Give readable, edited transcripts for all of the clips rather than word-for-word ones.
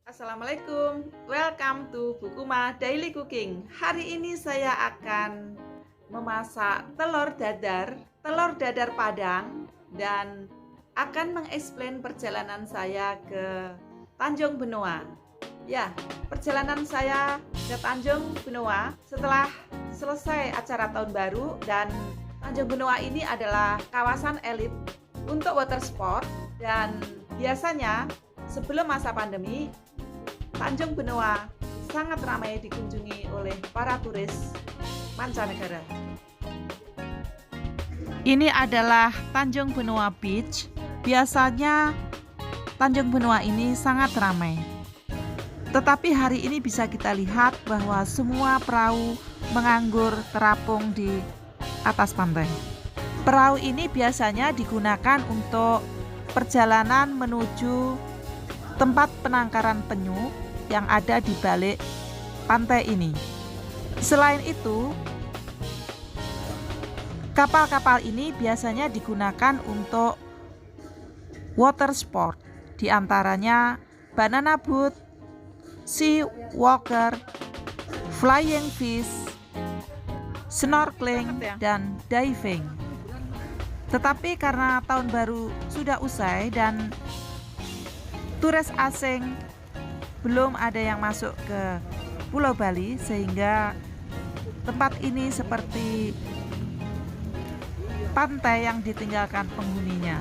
Assalamualaikum, welcome to Bukuma Daily Cooking. Hari ini saya akan memasak telur dadar Padang, dan akan mengeksplain perjalanan saya ke Tanjung Benoa. Ya, perjalanan saya ke Tanjung Benoa setelah selesai acara tahun baru, dan Tanjung Benoa ini adalah kawasan elit untuk water sport, dan biasanya sebelum masa pandemi Tanjung Benoa sangat ramai dikunjungi oleh para turis mancanegara. Ini adalah Tanjung Benoa Beach. Biasanya Tanjung Benoa ini sangat ramai. Tetapi hari ini bisa kita lihat bahwa semua perahu menganggur terapung di atas pantai. Perahu ini biasanya digunakan untuk perjalanan menuju tempat penangkaran penyu yang ada di balik pantai ini. Selain itu, kapal-kapal ini biasanya digunakan untuk water sport, diantaranya banana boat, sea walker, flying fish, snorkeling, dan diving. Tetapi karena tahun baru sudah usai dan turis asing belum ada yang masuk ke Pulau Bali, sehingga tempat ini seperti pantai yang ditinggalkan penghuninya.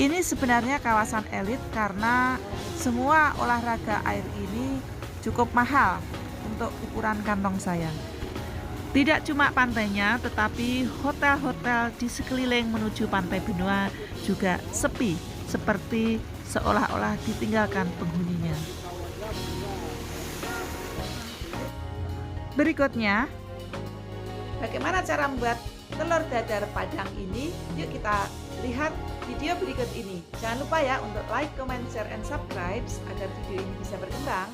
Ini sebenarnya kawasan elit karena semua olahraga air ini cukup mahal untuk ukuran kantong saya. Tidak cuma pantainya, tetapi hotel-hotel di sekeliling menuju Pantai Benoa juga sepi, seperti seolah-olah ditinggalkan penghuninya. Berikutnya, bagaimana cara membuat telur dadar Padang ini? Yuk kita lihat video berikut ini. Jangan lupa ya untuk like, comment, share, and subscribe agar video ini bisa berkembang.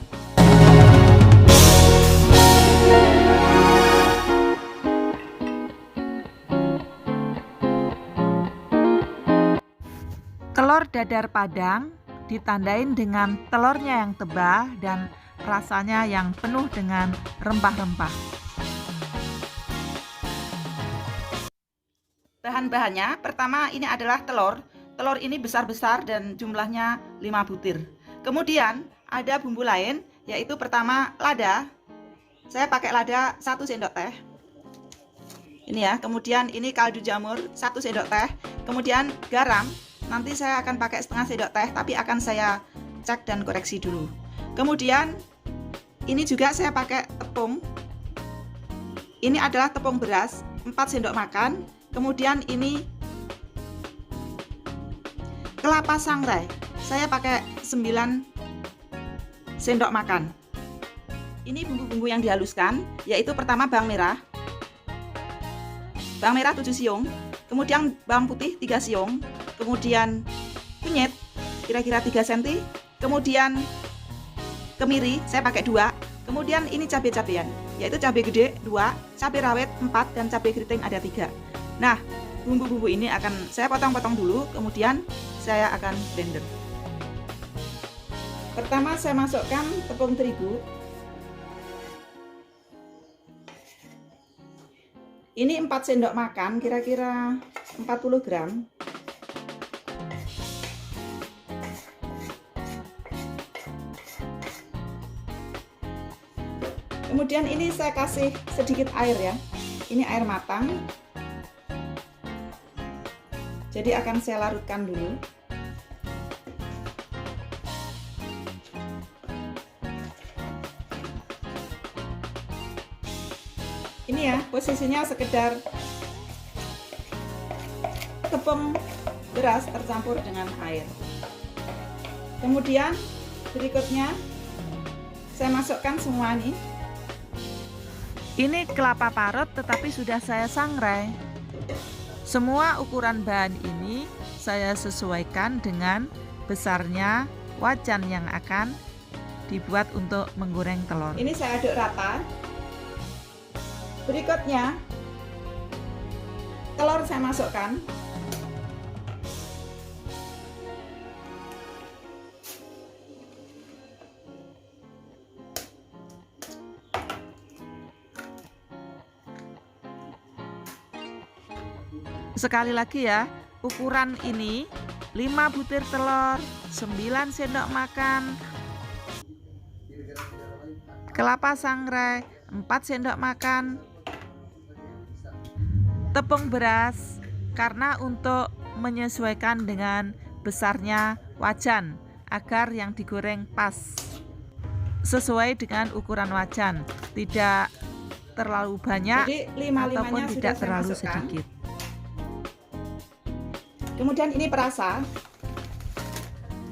Telur dadar Padang ditandain dengan telurnya yang tebal dan rasanya yang penuh dengan rempah-rempah. Bahan-bahannya, pertama ini adalah telur. Telur ini besar-besar dan jumlahnya 5 butir. Kemudian ada bumbu lain, yaitu pertama lada. Saya pakai lada 1 sendok teh. Ini ya, kemudian ini kaldu jamur 1 sendok teh. Kemudian garam. Nanti saya akan pakai setengah sendok teh, tapi akan saya cek dan koreksi dulu. Kemudian ini juga saya pakai tepung. Ini adalah tepung beras 4 sendok makan. Kemudian ini kelapa sangrai. Saya pakai 9 sendok makan. Ini bumbu-bumbu yang dihaluskan, yaitu pertama bawang merah. Bawang merah 7 siung. Kemudian bawang putih 3 siung. Kemudian kunyit kira-kira 3 cm, kemudian kemiri saya pakai 2, kemudian ini cabai-cabean, yaitu cabai gede 2, cabai rawit 4, dan cabai keriting ada 3. Nah, bumbu-bumbu ini akan saya potong-potong dulu, kemudian saya akan blender. Pertama saya masukkan tepung terigu. Ini 4 sendok makan, kira-kira 40 gram. Kemudian ini saya kasih sedikit air ya. Ini air matang. Jadi akan saya larutkan dulu. Ini ya, posisinya sekedar tepung beras tercampur dengan air. Kemudian berikutnya saya masukkan semua nih. Ini kelapa parut tetapi sudah saya sangrai. Semua ukuran bahan ini saya sesuaikan dengan besarnya wajan yang akan dibuat untuk menggoreng telur. Ini saya aduk rata. Berikutnya telur saya masukkan. Sekali lagi ya, ukuran ini 5 butir telur, 9 sendok makan kelapa sangrai, 4 sendok makan tepung beras, karena untuk menyesuaikan dengan besarnya wajan agar yang digoreng pas sesuai dengan ukuran wajan, tidak terlalu banyak. Jadi, ataupun tidak terlalu sedikit. Kemudian ini perasa.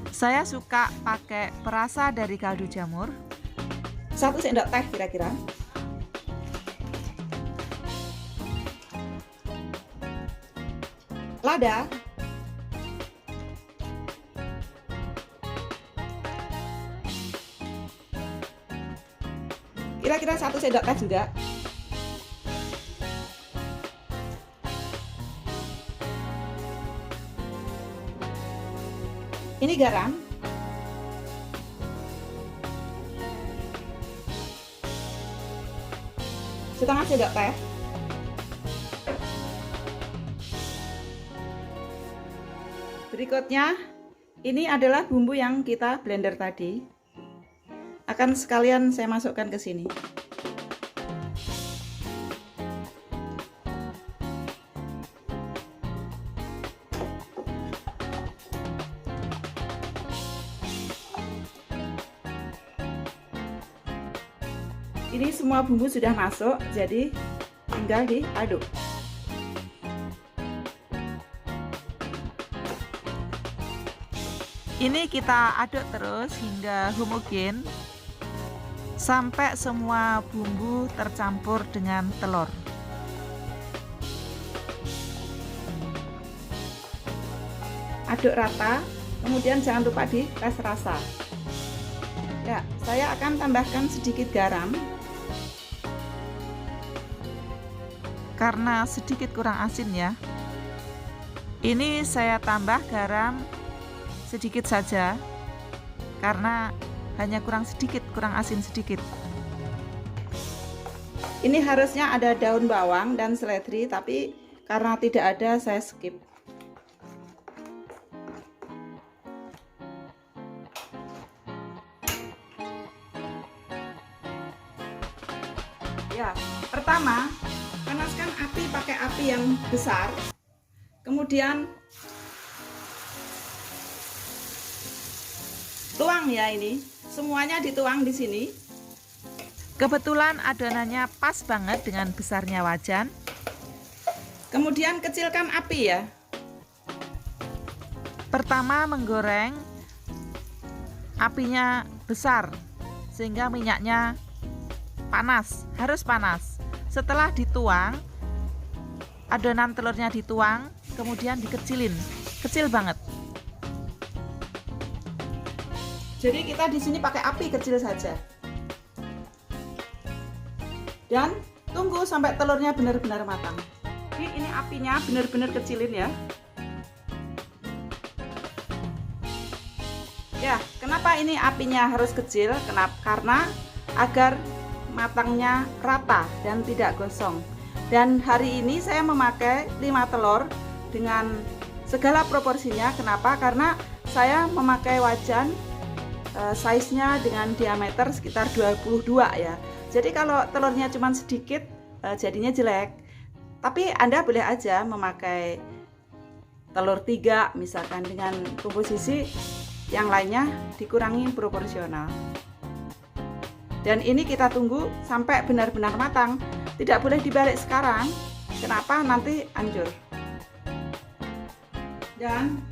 Saya suka pakai perasa dari kaldu jamur. 1 sendok teh kira-kira. Lada. Kira-kira 1 sendok teh juga. Ini garam. Setengah sendok teh. Berikutnya, ini adalah bumbu yang kita blender tadi. Akan sekalian saya masukkan ke sini. Ini semua bumbu sudah masuk, jadi tinggal diaduk. Ini kita aduk terus hingga homogen sampai semua bumbu tercampur dengan telur. Aduk rata, kemudian jangan lupa dites rasa. Ya, saya akan tambahkan sedikit garam karena sedikit kurang asin ya. Ini saya tambah garam sedikit saja karena hanya kurang sedikit, kurang asin sedikit. Ini harusnya ada daun bawang dan seledri, tapi karena tidak ada saya skip. Ya, pertama panaskan api pakai api yang besar, kemudian tuang ya, ini semuanya dituang di sini. Kebetulan adonannya pas banget dengan besarnya wajan. Kemudian kecilkan api ya. Pertama menggoreng, apinya besar sehingga minyaknya panas, harus panas. Setelah dituang, adonan telurnya dituang, kemudian dikecilin, kecil banget. Jadi kita di sini pakai api kecil saja. Dan tunggu sampai telurnya benar-benar matang. Jadi ini apinya benar-benar kecilin ya. Ya, kenapa ini apinya harus kecil? Karena agar matangnya rata dan tidak gosong. Dan hari ini saya memakai 5 telur dengan segala proporsinya. Kenapa? Karena saya memakai wajan size-nya dengan diameter sekitar 22 ya. Jadi kalau telurnya cuma sedikit jadinya jelek. Tapi Anda boleh aja memakai telur 3 misalkan, dengan komposisi yang lainnya dikurangi proporsional. Dan ini kita tunggu sampai benar-benar matang. Tidak boleh dibalik sekarang. Kenapa? Nanti hancur. Dan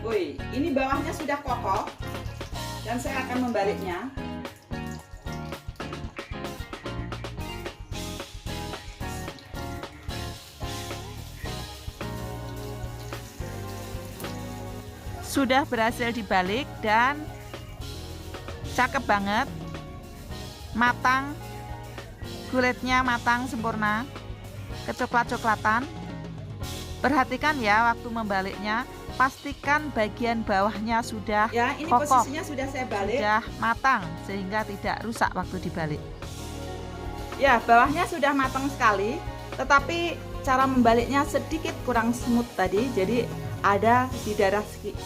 woi, ini bawahnya sudah kokoh. Dan saya akan membaliknya. Sudah berhasil dibalik dan cakep banget. Matang, kulitnya matang sempurna, kecoklat-coklatan. Perhatikan ya waktu membaliknya. Pastikan bagian bawahnya sudah ya, ini kokoh, posisinya sudah saya balik, sudah matang sehingga tidak rusak waktu dibalik. Ya, bawahnya sudah matang sekali, tetapi cara membaliknya sedikit kurang smooth tadi, jadi ada di daerah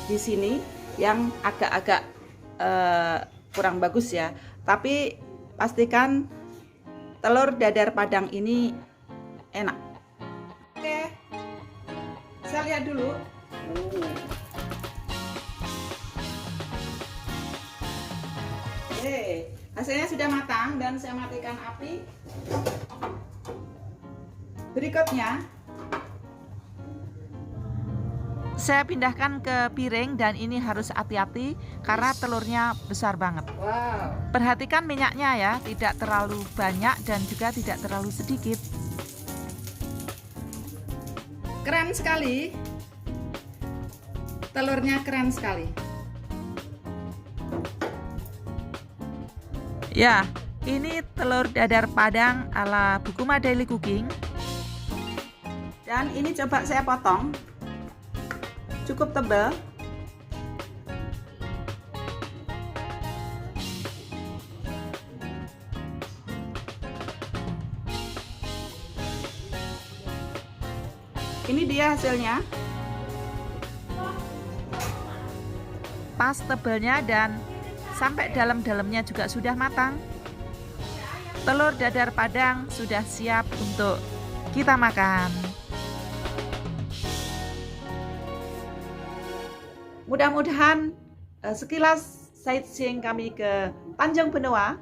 di sini yang agak-agak kurang bagus ya. Tapi pastikan telur dadar Padang ini enak. Oke, saya lihat dulu. Oke, hasilnya sudah matang dan saya matikan api. Berikutnya saya pindahkan ke piring, dan ini harus hati-hati karena telurnya besar banget. Wow. Perhatikan minyaknya ya, tidak terlalu banyak dan juga tidak terlalu sedikit. Keren sekali. Telurnya keren sekali. Ya, ini telur dadar Padang ala Bukuma Daily Cooking. Dan ini coba saya potong. Cukup tebal. Ini dia hasilnya. Pas tebalnya dan sampai dalam-dalamnya juga sudah matang. Telur dadar Padang sudah siap untuk kita makan. Mudah-mudahan sekilas sightseeing kami ke Tanjung Benoa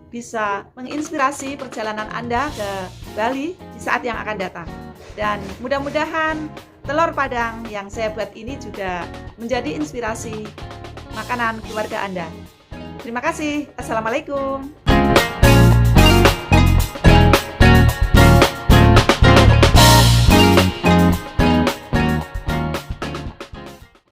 bisa menginspirasi perjalanan Anda ke Bali di saat yang akan datang. Dan mudah-mudahan telur Padang yang saya buat ini juga menjadi inspirasi makanan keluarga Anda. Terima kasih. Assalamualaikum.